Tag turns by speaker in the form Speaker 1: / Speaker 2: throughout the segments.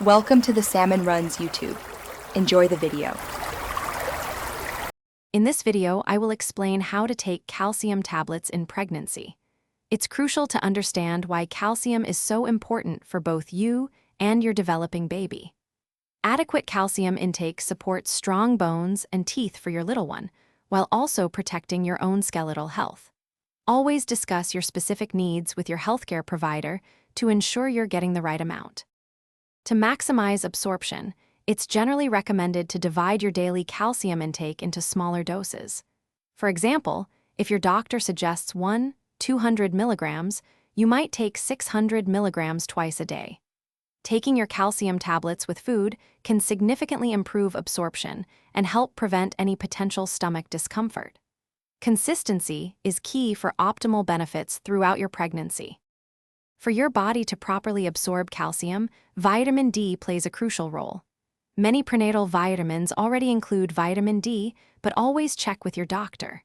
Speaker 1: Welcome to the Salmon Runs YouTube. Enjoy the video.
Speaker 2: In this video, I will explain how to take calcium tablets in pregnancy. It's crucial to understand why calcium is so important for both you and your developing baby. Adequate calcium intake supports strong bones and teeth for your little one, while also protecting your own skeletal health. Always discuss your specific needs with your healthcare provider to ensure you're getting the right amount. To maximize absorption, it's generally recommended to divide your daily calcium intake into smaller doses. For example, if your doctor suggests 200 milligrams, you might take 600 milligrams twice a day. Taking your calcium tablets with food can significantly improve absorption and help prevent any potential stomach discomfort. Consistency is key for optimal benefits throughout your pregnancy. For your body to properly absorb calcium, vitamin D plays a crucial role. Many prenatal vitamins already include vitamin D, but always check with your doctor.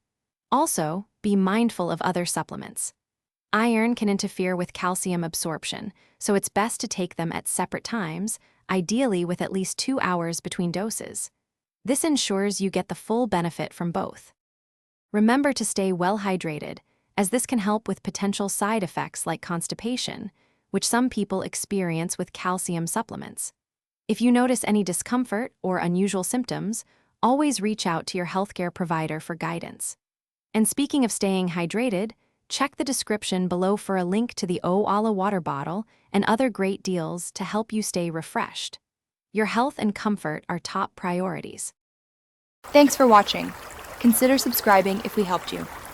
Speaker 2: Also, be mindful of other supplements. Iron can interfere with calcium absorption, so it's best to take them at separate times, ideally with at least 2 hours between doses. This ensures you get the full benefit from both. Remember to stay well hydrated, as this can help with potential side effects like constipation, which some people experience with calcium supplements. If you notice any discomfort or unusual symptoms, always reach out to your healthcare provider for guidance. And speaking of staying hydrated, check the description below for a link to the Oala water bottle and other great deals to help you stay refreshed. Your health and comfort are top priorities.
Speaker 1: Thanks for watching. Consider subscribing if we helped you.